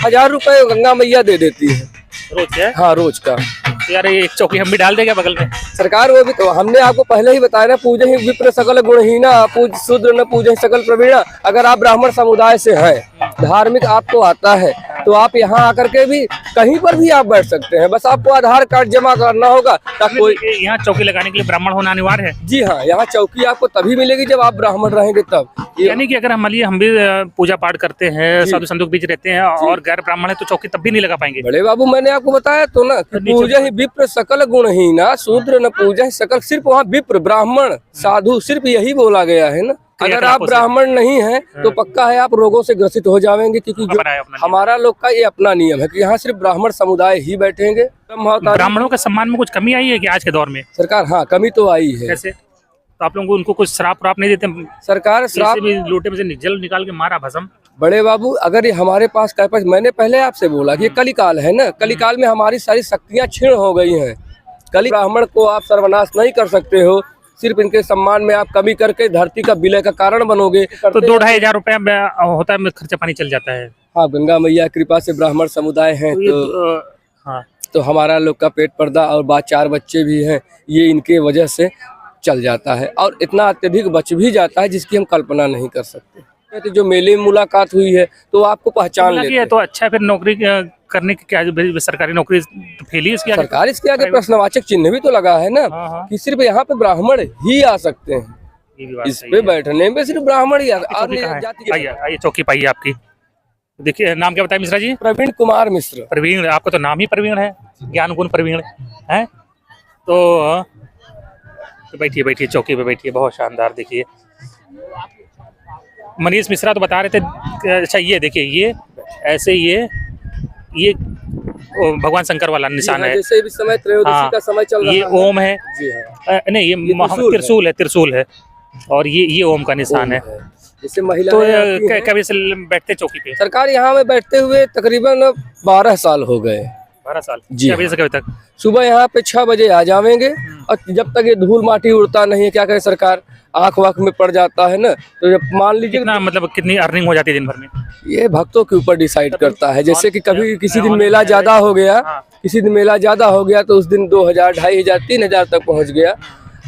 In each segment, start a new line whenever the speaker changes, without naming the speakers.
1000 रुपए गंगा मैया दे देती है
रोज है।
हाँ रोज का।
तो यार ये एक चौकी हम भी डाल देंगे बगल में।
सरकार वो भी तो हमने आपको पहले ही बताया ना, पूजे ही विप्र सकल गुणहीना पूज शूद्र न पूजे सकल प्रवीणा। अगर आप ब्राह्मण समुदाय से हैं, धार्मिक आपको आता है, तो आप यहाँ आकर के भी कहीं पर भी आप बैठ सकते हैं। बस आपको आधार कार्ड जमा करना होगा ताकि कोई
यहाँ चौकी लगाने के लिए ब्राह्मण होना अनिवार्य है।
जी हाँ, यहाँ चौकी आपको तभी मिलेगी जब आप ब्राह्मण रहेंगे तब।
यानी कि अगर हम भी पूजा पाठ करते हैं, साधु संतों के बीच रहते हैं और गैर ब्राह्मण है तो चौकी तब भी नहीं लगा पाएंगे।
बड़े बाबू मैंने आपको बताया तो ना कि पूजा ही विप्र सकल गुणहीना शूद्र न पूजा ही सकल। सिर्फ वहाँ विप्र ब्राह्मण साधु सिर्फ यही बोला गया है ना। अगर आप ब्राह्मण नहीं हैं तो पक्का है आप रोगों से ग्रसित हो जाएंगे, क्योंकि जो हमारा लोग का ये अपना नियम है कि यहाँ सिर्फ ब्राह्मण समुदाय ही बैठेंगे।
ब्राह्मणों के सम्मान में कुछ कमी आई है कि आज के दौर में?
सरकार हाँ कमी तो आई है।
कैसे? तो आप लोगों को उनको कुछ श्राप नहीं देते?
सरकार श्राप
भी लोटे में से जल निकाल के मारा भस्म।
बड़े बाबू अगर ये हमारे पास मैंने पहले आपसे बोला कि ये कलिकाल है ना, कलिकाल में हमारी सारी शक्तियाँ क्षीण हो गई हैं। कली ब्राह्मण को आप सर्वनाश नहीं कर सकते हो, सिर्फ इनके सम्मान में आप कमी करके धरती का विलय का कारण बनोगे।
तो 2-2.5 हजार रुपया होता है, खर्चा पानी चल जाता है।
हाँ गंगा मैया कृपा से ब्राह्मण समुदाय है तो हमारा लोग का पेट पर्दा और 4 बच्चे भी हैं, ये इनके वजह से चल जाता है और इतना अत्यधिक बच भी जाता है जिसकी हम कल्पना नहीं कर सकते। तो जो मेले में मुलाकात हुई है तो आपको पहचान लेते हैं।
तो अच्छा फिर नौकरी करने की क्या सरकारी नौकरी तो फेल ही इसके आगे?
सरकार इसके आगे प्रश्नवाचक चिन्ह भी तो लगा है ना कि सिर्फ यहाँ पे ब्राह्मण ही आ सकते हैं। इस पे बैठने में सिर्फ ब्राह्मण ही
आइए चौकी पाइए आपकी। देखिए नाम क्या बताया मिश्रा जी?
प्रवीण कुमार मिश्र।
प्रवीण, आपका तो नाम ही प्रवीण है, ज्ञान गुण प्रवीण है। तो बैठिए चौकी पे बैठिए, बहुत शानदार। देखिए मनीष मिश्रा तो बता रहे थे। अच्छा ये देखिए, ये ऐसे ये भगवान शंकर वाला निशान है।
जैसे इस समय त्रयोदशी का समय चल रहा है,
ये ओम है।
जी हाँ।
नहीं ये त्रिशूल है और ये ओम का निशान है।
जैसे महिला
तो कभी से बैठते चौकी पे?
सरकार यहाँ में बैठते हुए तकरीबन 12 साल हो गए।
12 साल
जी।
क्या बजे से कब तक?
सुबह यहाँ पे 6 बजे आ जाएंगे और जब तक ये धूल माटी उड़ता नहीं है, क्या करे सरकार, आँख वाँख में पड़ जाता है ना, तो जब मान लीजिए
मतलब कितनी अर्निंग हो जाती है दिन भर में?
ये भक्तों के ऊपर डिसाइड करता है। जैसे कि कभी किसी दिन मेला ज्यादा हो गया, तो उस दिन 2000, 2500, 3000 तक पहुँच गया।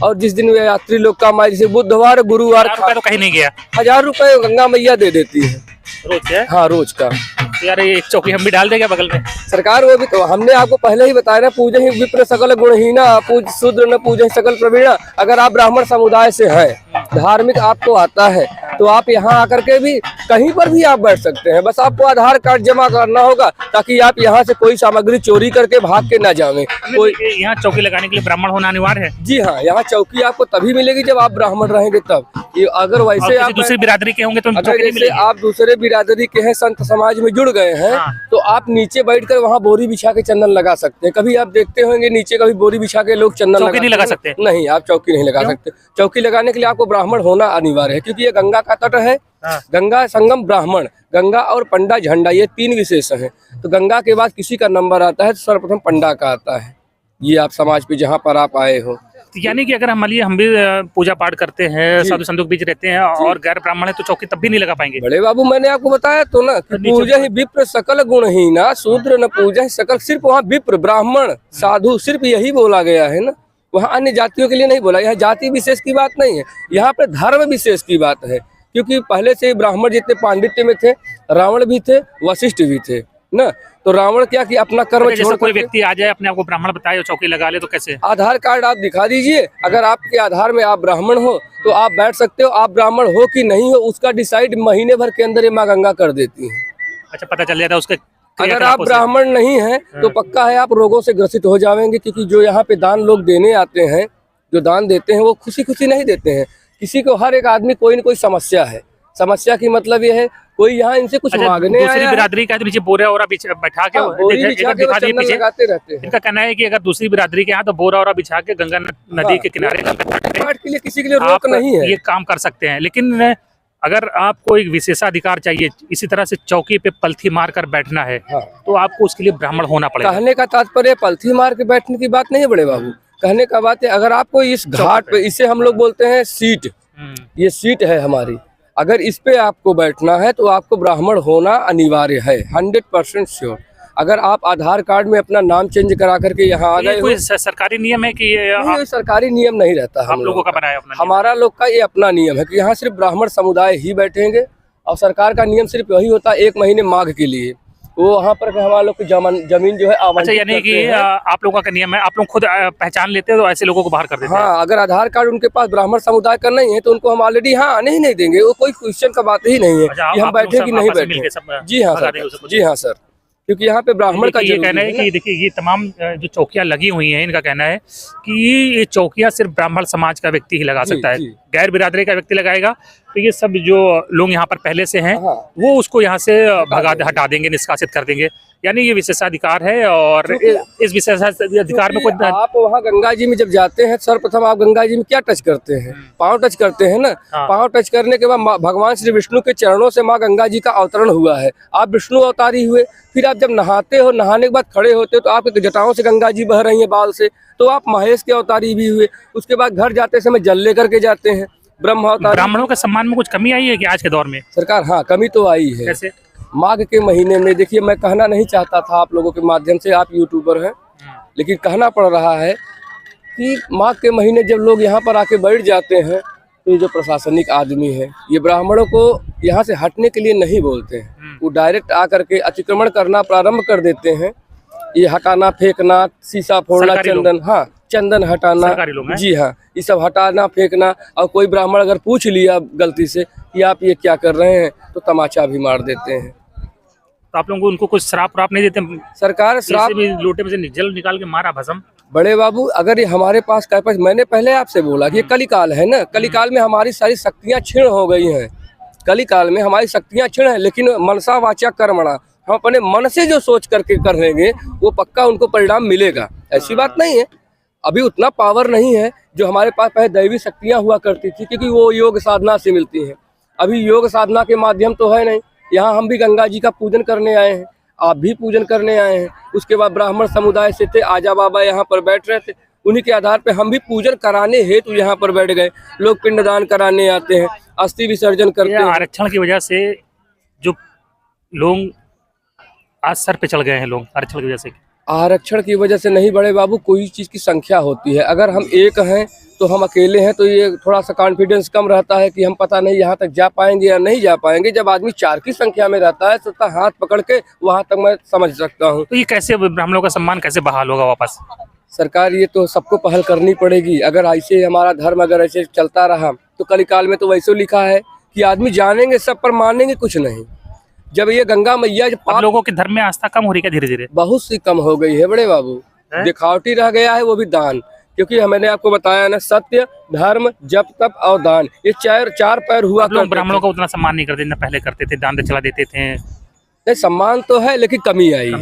और जिस दिन वे यात्री लोग का माई, जैसे बुधवार गुरुवार
तो कहीं नहीं गया,
1000 रुपए गंगा मैया दे देती है
रोज है।
हाँ रोज का।
तो यार ये एक चौकी हम भी डाल देंगे बगल में।
सरकार वो भी तो हमने आपको पहले ही बताया ना, पूजे ही विप्र सकल गुणहीना पूज शूद्र न पूजे सकल प्रवीणा। अगर आप ब्राह्मण समुदाय से हैं, धार्मिक आपको आता है, तो आप यहाँ आकर के भी कहीं पर भी आप बैठ सकते हैं। बस आपको आधार कार्ड जमा करना होगा ताकि आप यहाँ से कोई सामग्री चोरी करके भाग के न जावे। कोई
यहाँ चौकी लगाने के लिए ब्राह्मण होना अनिवार्य है।
जी हाँ, यहाँ चौकी आपको तभी मिलेगी जब आप ब्राह्मण रहेंगे तब। ये अगर वैसे आप
दूसरी बिरादरी के होंगे तो
अगर जैसे आप दूसरे बिरादरी के हैं, संत समाज में जुड़ गए हैं, तो आप नीचे बैठकर वहाँ बोरी बिछा के चंदन लगा सकते हैं। कभी आप देखते होंगे नीचे कभी बोरी बिछा के लोग चंदन
नहीं लगा सकते?
नहीं, आप चौकी नहीं लगा सकते। चौकी लगाने के लिए आपको ब्राह्मण होना अनिवार्य है, क्योंकि ये गंगा का तट है। गंगा संगम ब्राह्मण, गंगा और पंडा झंडा, ये 3 विशेष हैं। तो गंगा के बाद किसी का नंबर आता है तो सर्वप्रथम पंडा का आता है। ये आप समाज पे जहाँ पर आप आए हो।
यानी कि अगर हम भी पूजा पाठ करते हैं, साधु संतों के बीच रहते हैं और गैर ब्राह्मण है तो चौकी तब भी नहीं लगा पाएंगे।
बड़े बाबू मैंने आपको बताया तो ना कि पूजा ही विप्र सकल गुणहीना शूद्र न पूजा ही सकल। सिर्फ वहाँ विप्र ब्राह्मण साधु सिर्फ यही बोला गया है ना, वहाँ अन्य जातियों के लिए नहीं बोला। यहाँ जाति विशेष की बात नहीं है, यहाँ पे धर्म विशेष की बात है। क्योंकि पहले से ब्राह्मण जितने पांडित्य में थे, रावण भी थे, वशिष्ठ भी थे ना। तो रावण क्या कि अपना कर्म छोड़,
कोई व्यक्ति आ जाए अपने आप को ब्राह्मण बताए और चौकी लगा ले तो कैसे? आधार
कार्ड आप दिखा दीजिए, अगर आपके आधार में आप ब्राह्मण हो तो आप बैठ सकते हो। आप ब्राह्मण हो कि नहीं हो उसका डिसाइड महीने भर के अंदर ये माँ गंगा कर देती है।
अच्छा, पता चल जाता है उसके।
अगर आप ब्राह्मण नहीं है तो पक्का है आप रोगों से ग्रसित हो जाएंगे, क्योंकि जो यहाँ पे दान लोग देने आते हैं, जो दान देते हैं वो खुशी खुशी नहीं देते हैं। किसी को, हर एक आदमी कोई न कोई समस्या है। समस्या की मतलब ये है कोई यहाँ इनसे कुछ मांगने आया है।
दूसरी बिरादरी का नीचे बोरा और बैठा के
लगाते रहते हैं।
इनका कहना है कि अगर दूसरी बिरादरी के यहाँ तो बोरा और बिछा के गंगा नदी के किनारे
के लिए किसी के लिए रोक नहीं है,
ये काम कर सकते हैं। लेकिन अगर आपको एक विशेषाधिकार चाहिए, इसी तरह से चौकी पे पलथी मार कर बैठना है, तो आपको उसके लिए ब्राह्मण होना पड़ेगा।
कहने का तात्पर्य पलथी मार के बैठने की बात नहीं है बड़े बाबू। कहने का बात है, अगर आपको इस घाट पे, इसे हम लोग बोलते हैं सीट, ये सीट है हमारी। अगर इस पे आपको बैठना है तो आपको ब्राह्मण होना अनिवार्य है, 100% श्योर। अगर आप आधार कार्ड में अपना नाम चेंज करा करके यहाँ आ
ये
गए
कोई
हो,
सरकारी नियम है कि ये
नहीं, ये सरकारी नियम नहीं रहता।
आप लोगों का बनाया अपना नियम?
हमारा लोग का ये अपना नियम है कि यहाँ सिर्फ ब्राह्मण समुदाय ही बैठेंगे, और सरकार का नियम सिर्फ वही होता है 1 महीने माघ के लिए, वो वहाँ पर हमारा लोग की जमीन जो है
अच्छा,
आवंटित
यानी कि
करते हैं।
आप लोगों का नियम है, आप लोग खुद पहचान लेते हो तो ऐसे लोगों को बाहर कर देते हैं?
हाँ, अगर आधार कार्ड उनके पास ब्राह्मण समुदाय का नहीं है तो उनको हम ऑलरेडी यहाँ आने ही नहीं देंगे। वो कोई क्वेश्चन का बात ही नहीं है
अच्छा,
कि हम
आप लोग
बैठे
सब
कि नहीं
आपस में मिलके
बैठे।
सब
जी हाँ
भगा
सर,
देंगे उसे?
जी हाँ सर, क्योंकि यहाँ पे ब्राह्मण का
ये कहना है
जरूरी
कि देखिए ये तमाम जो चौकियां लगी हुई हैं, इनका कहना है कि ये चौकियां सिर्फ ब्राह्मण समाज का व्यक्ति ही लगा
जी,
सकता है,
जी।
गैर बिरादरी का व्यक्ति लगाएगा तो ये सब जो लोग यहाँ पर पहले से हैं
हाँ।
वो उसको यहाँ से हटा देंगे, निष्कासित कर देंगे। यानी ये विशेषाधिकार है, और इस विशेषाधिकार में कुछ
आप वहाँ गंगा जी में जब जाते हैं, सर्वप्रथम आप गंगा जी में क्या टच करते हैं? पाँव टच करते हैं ना।
हाँ।
पाँव टच करने के बाद भगवान श्री विष्णु के चरणों से माँ गंगा जी का अवतरण हुआ है, आप विष्णु अवतारी हुए। फिर आप जब नहाते हो, नहाने के बाद खड़े होते हो तो आपके जटाओं से गंगा जी बह रही है बाल से, तो आप महेश के अवतारी भी हुए। उसके बाद घर जाते समय जल लेकर के जाते हैं, ब्रह्म अवतारी।
ब्राह्मणों के सम्मान में कुछ कमी आई है कि आज के दौर में?
सरकार, हाँ, कमी तो आई है।
कैसे?
माघ के महीने में देखिए, मैं कहना नहीं चाहता था आप लोगों के माध्यम से, आप यूट्यूबर हैं, लेकिन कहना पड़ रहा है कि माघ के महीने जब लोग यहाँ पर आके बैठ जाते हैं तो ये जो प्रशासनिक आदमी है, ये ब्राह्मणों को यहाँ से हटने के लिए नहीं बोलते हैं, वो डायरेक्ट आकर के अतिक्रमण करना प्रारंभ कर देते हैं। ये हटाना, फेंकना, शीशा फोड़ना, चंदन, हाँ, चंदन हटाना,
सरकारी लोग हैं?
जी हाँ, ये सब हटाना, फेंकना। और कोई ब्राह्मण अगर पूछ लिया गलती से कि आप ये क्या कर रहे हैं, तो तमाचा भी मार देते हैं।
तो आप लोगों को उनको कुछ श्राप नहीं देते?
सरकार श्राप
भी लोटे में से जल निकाल के मारा भस्म?
बड़े बाबू, अगर ये हमारे पास मैंने पहले आपसे बोला कि ये कलिकाल है ना, कलिकाल में हमारी सारी शक्तियाँ क्षीण हो गई हैं। कलिकाल में हमारी शक्तियाँ क्षीण है, लेकिन मनसा वाचा कर्मणा, हम अपने मन से जो सोच करके कर लेंगे वो पक्का उनको परिणाम मिलेगा। ऐसी बात नहीं है, अभी उतना पावर नहीं है जो हमारे पास पहले दैवी शक्तियाँ हुआ करती थी, क्योंकि वो योग साधना से मिलती हैं। अभी योग साधना के माध्यम तो है नहीं। यहाँ हम भी गंगा जी का पूजन करने आए हैं, आप भी पूजन करने आए हैं। उसके बाद ब्राह्मण समुदाय से थे, आजा बाबा यहाँ पर बैठ रहे थे, उन्हीं के आधार पे हम भी पूजन कराने हेतु यहाँ पर बैठ गए। लोग पिंडदान कराने आते हैं, अस्थि विसर्जन करते हैं।
आरक्षण की वजह से जो लोग आज सर पे चढ़ गए हैं, लोग आरक्षण की वजह से?
आरक्षण की वजह से नहीं बड़े बाबू, कोई चीज़ की संख्या होती है। अगर हम एक हैं तो हम अकेले हैं तो ये थोड़ा सा कॉन्फिडेंस कम रहता है कि हम पता नहीं यहाँ तक जा पाएंगे या नहीं जा पाएंगे। जब आदमी 4 की संख्या में रहता है तो हाथ पकड़ के वहाँ तक मैं समझ सकता हूँ।
तो ये कैसे ब्राह्मणों का सम्मान कैसे बहाल होगा वापस?
सरकार, ये तो सबको पहल करनी पड़ेगी। अगर ऐसे हमारा धर्म अगर ऐसे चलता रहा तो कलिकाल में तो वैसे लिखा है कि आदमी जानेंगे सब पर मानेंगे कुछ नहीं। जब ये गंगा मैया
लोगों के धर्म में आस्था कम हो रही है धीरे धीरे?
बहुत सी कम हो गई है बड़े बाबू, दिखावटी रह गया है वो भी दान। क्योंकि मैंने आपको बताया ना, सत्य, धर्म, जप, तप और दान, ये चार पैर हुआ।
लोग ब्राह्मणों का उतना सम्मान नहीं करते, पहले करते थे, दान दक्षिणा देते थे।
नहीं, सम्मान तो है लेकिन कमी आई है,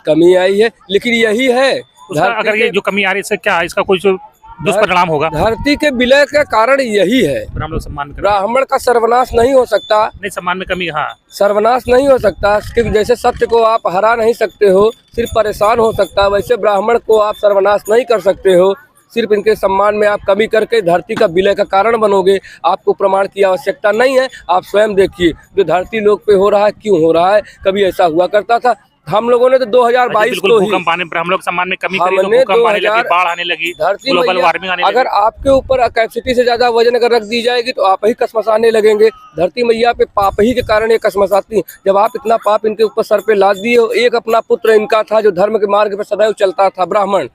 कमी आई है। लेकिन यही है,
अगर ये जो कमी आ रही है इससे क्या इसका कुछ दुष्परिणाम होगा? धरती
के विलय का कारण यही है, ब्राह्मण का सर्वनाश नहीं हो सकता।
नहीं, सम्मान में कमी, हाँ,
सर्वनाश नहीं हो सकता, क्योंकि जैसे सत्य को आप हरा नहीं सकते हो, सिर्फ परेशान हो सकता है, वैसे ब्राह्मण को आप सर्वनाश नहीं कर सकते हो। सिर्फ इनके सम्मान में आप कमी करके धरती का विलय का कारण बनोगे। आपको प्रमाण की आवश्यकता नहीं है, आप स्वयं देखिए जो धरती लोक पे हो रहा है, क्यों हो रहा है। कभी ऐसा हुआ करता था, हम लोगों ने तो 2022 को ही
ब्राह्मणों के सम्मान में कमी करी, तो भूकंप आने लगी, बाढ़ आने लगी, ग्लोबल वार्मिंग आने लगी।
अगर आपके ऊपर कैपेसिटी से ज्यादा वजन अगर रख दी जाएगी तो आप ही कसमसाने लगेंगे। धरती मैया पे पाप ही के कारण ये कसमसाती हैं। जब आप इतना पाप इनके ऊपर सर पे लाद दिए हो, एक अपना पुत्र इनका था जो धर्म के मार्ग पर सदैव चलता था, ब्राह्मण,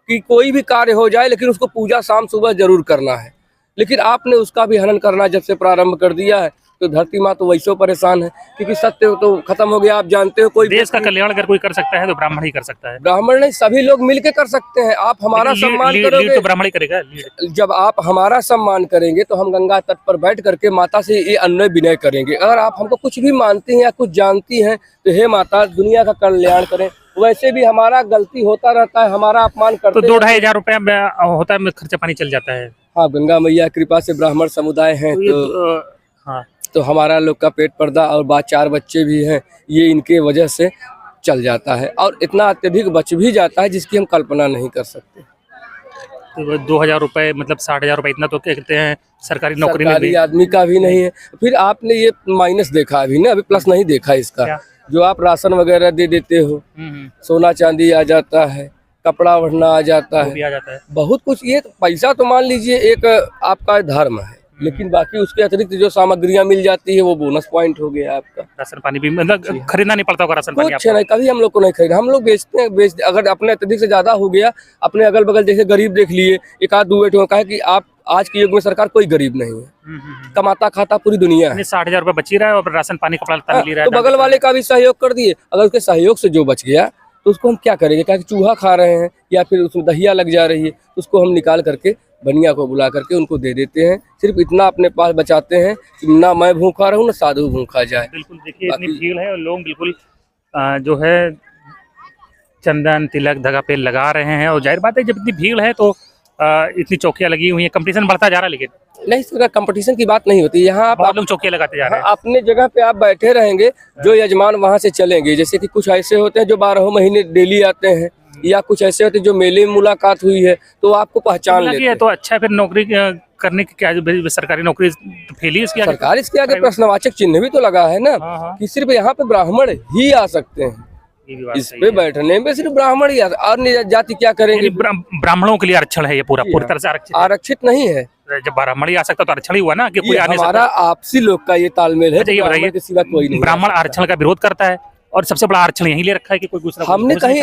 कि कोई भी कार्य हो जाए लेकिन उसको पूजा शाम सुबह जरूर करना है, लेकिन आपने उसका भी हनन करना जब से प्रारंभ कर दिया है तो धरती माँ तो वैसे परेशान है, क्योंकि सत्य तो खत्म हो गया। आप जानते हो, कोई
देश का कल्याण अगर कोई कर सकता है तो ब्राह्मण ही कर सकता है।
ब्राह्मण नहीं, सभी लोग मिलके कर सकते हैं। आप हमारा सम्मान करोगे
तो ब्राह्मण ही करेगा।
जब आप हमारा सम्मान करेंगे तो हम गंगा तट पर बैठ करके माता से ये अन्य विनय करेंगे। अगर आप हमको कुछ भी मानती हैं या कुछ जानती हैं तो हे माता, दुनिया का कल्याण करें। वैसे भी हमारा गलती होता रहता है, हमारा अपमान करते
तो 2-2.5 हजार रुपया होता है, खर्चा पानी चल जाता है।
हाँ, गंगा मैया कृपा से ब्राह्मण समुदाय है तो हमारा लोग का पेट पर्दा और 4 बच्चे भी हैं, ये इनके वजह से चल जाता है। और इतना अत्यधिक बच भी जाता है जिसकी हम कल्पना नहीं कर सकते।
तो 2,000 रुपए मतलब 60,000 रुपए, इतना तो क्या कहते हैं सरकारी नौकरी में
सरकारी
भी।
आदमी का भी नहीं है। फिर आपने ये माइनस देखा अभी ना, अभी प्लस नहीं देखा इसका।
क्या?
जो आप राशन वगैरह दे देते हो, सोना चांदी आ जाता है, कपड़ा वढ़ना आ जाता
वो भी
है,
आ जाता है।
बहुत कुछ। ये पैसा तो मान लीजिए एक आपका धर्म है, लेकिन बाकी उसके अतिरिक्त जो सामग्रियां मिल जाती है वो बोनस पॉइंट हो गया आपका।
राशन पानी भी मतलब खरीदना नहीं पड़ता होगा राशन पानी
कुछ
आपको।
नहीं, कभी हम लोग को नहीं खरीदा। हम लोग बेचते हैं, अगर अपने अत्यधिक से ज्यादा हो गया, अपने अगल बगल जैसे गरीब देख लिए, एक आध दो बेटे कहा कि आप आज के युग में सरकार कोई गरीब नहीं है, कमाता खाता पूरी दुनिया है।
60,000 रुपए बच ही रहा है और राशन पानी कपड़ा लत्ता मिल ही रहा
तो
है।
बगल वाले का भी सहयोग कर दिए। अगर उसके सहयोग से जो बच गया तो उसको हम क्या करेंगे? क्या चूहा खा रहे हैं या फिर उसमें दहिया लग जा रही है, उसको हम निकाल करके बनिया को बुला करके उनको दे देते हैं। सिर्फ इतना अपने पास बचाते हैं कि ना मैं भूखा रहूं ना साधु भूखा जाए।
बिल्कुल, देखिए इतनी भीड़ है और लोग बिल्कुल जो है चंदन तिलक धागा पे लगा रहे हैं। और जाहिर बात है जब इतनी भीड़ है तो इतनी चौकियां लगी हुई हैं, कंपटीशन बढ़ता जा रहा है। लेकिन
नहीं, इस तरह कंपटीशन की बात नहीं होती यहाँ। आप
बहुत लोग चौकियां लगाते जा रहे हैं।
अपने जगह पे आप बैठे रहेंगे, जो यजमान वहाँ से चलेंगे। जैसे कि कुछ ऐसे होते हैं जो 12 महीने डेली आते हैं, या कुछ ऐसे होते हैं जो मेले में मुलाकात हुई है तो आपको पहचान लेते
है
हैं।
तो अच्छा, फिर नौकरी करने की क्या सरकारी नौकरी फेल ही इसकी आगे।
सरकार इसके आगे प्रश्नवाचक चिन्ह भी तो लगा है ना,
हाँ, हाँ।
कि सिर्फ यहाँ पे ब्राह्मण ही आ सकते हैं।
ये भी बात
इस
सही
पे
है।
बैठने में सिर्फ ब्राह्मण ही और जाति क्या करेंगे?
यानी ब्राह्मणों के लिए आरक्षण है ये पूरी तरह से आरक्षित है।
आरक्षित नहीं है।
जब ब्राह्मण ही आ सकता तो आरक्षण ही हुआ ना कि कोई
ये
आ नहीं
हमारा
सकता।
आपसी लोग का ये तालमेल है।
अच्छा ये
ब्राह्मण के सिवा कोई
बताइए,
नहीं
ब्राह्मण
आ सकता।
आरक्षण का विरोध करता है और सबसे बड़ा आरक्षण यही ले रखा है कि कोई दूसरा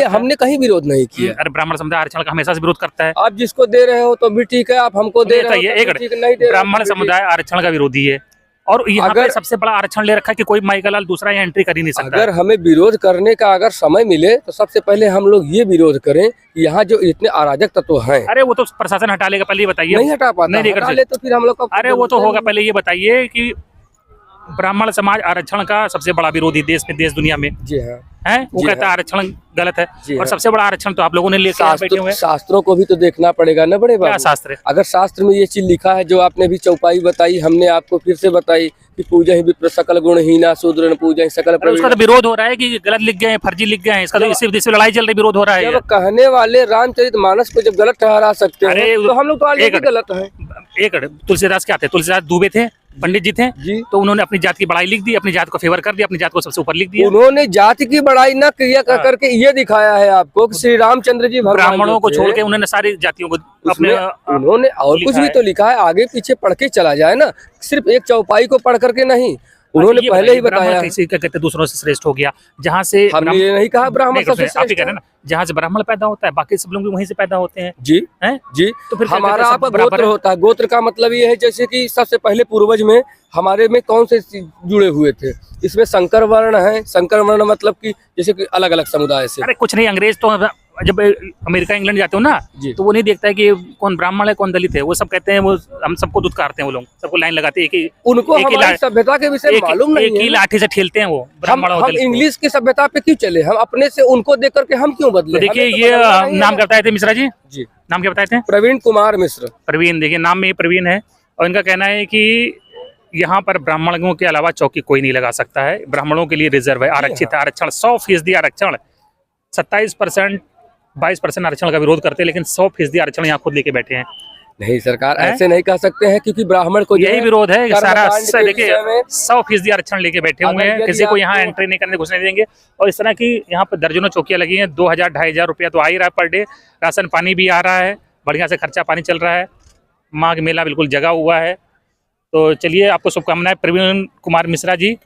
हमने कहीं विरोध नहीं किया।
अरे ब्राह्मण समुदाय आरक्षण का हमेशा से विरोध करता है।
आप जिसको दे रहे हो तो भी ठीक है, आप हमको दे रहे हो तो भी ठीक, नहीं दे रहे हो
ब्राह्मण
तो भी ठीक।
समुदाय आरक्षण का विरोधी है और यहाँ पे
अगर-
सबसे बड़ा आरक्षण ले रखा है कि कोई माइकलाल दूसरा यहाँ एंट्री कर ही नहीं सकता।
अगर हमें विरोध करने का अगर समय मिले तो सबसे पहले हम लोग ये विरोध करें कि यहाँ जो इतने अराजक तत्व हैं,
अरे वो तो प्रशासन हटा लेगा, पहले ये बताइए।
नहीं हटा पाता।
नहीं
हटा ले तो फिर हम लोग का
अरे वो तो होगा, पहले ये बताइए कि ब्राह्मण समाज आरक्षण का सबसे बड़ा विरोधी देश में, देश दुनिया में
जी हाँ,
है। वो
जी
कहता है
हाँ।
आरक्षण गलत है
जी
और
हाँ।
सबसे बड़ा आरक्षण तो आप लोगों ने लेकर यहाँ बैठे हुए हैं।
शास्त्रों को भी तो देखना पड़ेगा ना बड़े
क्या
बाबू।
शास्त्र है?
अगर शास्त्र में ये चीज लिखा है जो आपने भी चौपाई बताई, हमने आपको फिर से बताई कि पूजा ही विप्र सकल गुणहीना शूद्र न पूजा ही सकल
अरे उसका तो
प्रवीण।
विरोध हो रहा है कि गलत लिख गए हैं, फर्जी लिख गए हैं। इसका तो इसी लड़ाई चल रही, विरोध हो रहा है।
जब कहने वाले रामचरितमानस को जब गलत ठहरा सकते
अरे
हैं तो हम लोग तो ऑलरेडी गलत हैं।
एक तुलसीदास क्या थे? तुलसीदास दुबे थे, पंडित जी थे
जी।
तो उन्होंने अपनी जात की बड़ाई लिख दी, अपनी जात को फेवर कर दिया, अपनी जात को सबसे ऊपर लिख दिया।
उन्होंने जाति की बड़ाई न किया कर करके ये दिखाया है आपको कि श्री रामचंद्र जी भगवान
ब्राह्मणों को
जो
छोड़
थे,
के उन्होंने सारी जातियों को अपने
उसमें उन्होंने और कुछ
लिखा
भी
है।
तो लिखा है। आगे पीछे पढ़ के चला जाए ना, सिर्फ एक चौपाई को पढ़ करके नहीं। उन्होंने
ये
पहले ही
ब्राह्मण
बताया।
कैसे क्या कहते हैं दूसरों से श्रेष्ठ हो गया। जहाँ से
हमने ये नहीं कहा ब्राह्मण
नहीं,
सबसे
आप ही
श्रेष्ठ
कह रहे
है।
हैं ना, जहाँ से ब्राह्मण पैदा होता है बाकी सब लोग भी वहीं से पैदा होते हैं।
जी
हैं?
जी।
तो फिर
हमारा
सब
आपका
बराबर
गोत्र
है।
होता है। गोत्र का मतलब ये है जैसे कि सबसे पहले पूर्वज में हमारे में कौन से जुड़े हुए थे। इसमें संकर वर्ण है। संकर वर्ण मतलब कि जैसे कि अलग अलग समुदाय से।
अरे कुछ नहीं, अंग्रेज तो जब अमेरिका इंग्लैंड जाते हो ना
जी।
तो वो नहीं देखता है कि कौन ब्राह्मण है कौन दलित है। वो सब कहते हैं, वो हम सबको दुत्कारते हैं। वो लोग सबको लाइन लगाते हैं,
उनको हमारी सभ्यता के विषय मालूम नहीं
एक ही
है।
लाठी से ठेलते हैं वो ब्राह्मण और
हम
दलित को।
इंग्लिश की सभ्यता पे क्यों चले? हम अपने से उनको देख करके हम क्यों बदले?
तो देखिए
हमें तो
ये
बदलना नहीं है
नाम
ना।
क्या बताए थे मिश्रा जी?
जी,
नाम क्या बताए थे?
प्रवीण कुमार मिश्र।
प्रवीण, देखिए नाम में ही प्रवीण है। और इनका कहना है कि यहाँ पर ब्राह्मणों के अलावा चौकी कोई नहीं लगा सकता है। ब्राह्मणों के लिए रिजर्व है, आरक्षित है। आरक्षण 100% आरक्षण, 27% 22% आरक्षण का विरोध करते हैं, लेकिन 100% आरक्षण यहाँ खुद लेके बैठे हैं।
नहीं सरकार, ऐसे नहीं कह सकते हैं क्योंकि ब्राह्मण को जो
यही
है
विरोध है सारा।
कर्मकांड के
देखिए
विषय में
100% आरक्षण लेके बैठे हुए
अगर
हैं,
यदि
किसी को यहाँ
आपको-
एंट्री नहीं करने घुसने देंगे। और इस तरह की यहाँ पर दर्जनों चौकियां लगी हैं। 2,000-2,500 रुपया तो आ ही रहा है पर डे। राशन पानी भी आ रहा है, बढ़िया से खर्चा पानी चल रहा है। माघ मेला बिल्कुल जगा हुआ है। तो चलिए, आपको शुभकामनाएं प्रवीण कुमार मिश्रा जी,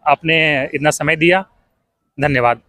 आपने इतना समय दिया, धन्यवाद।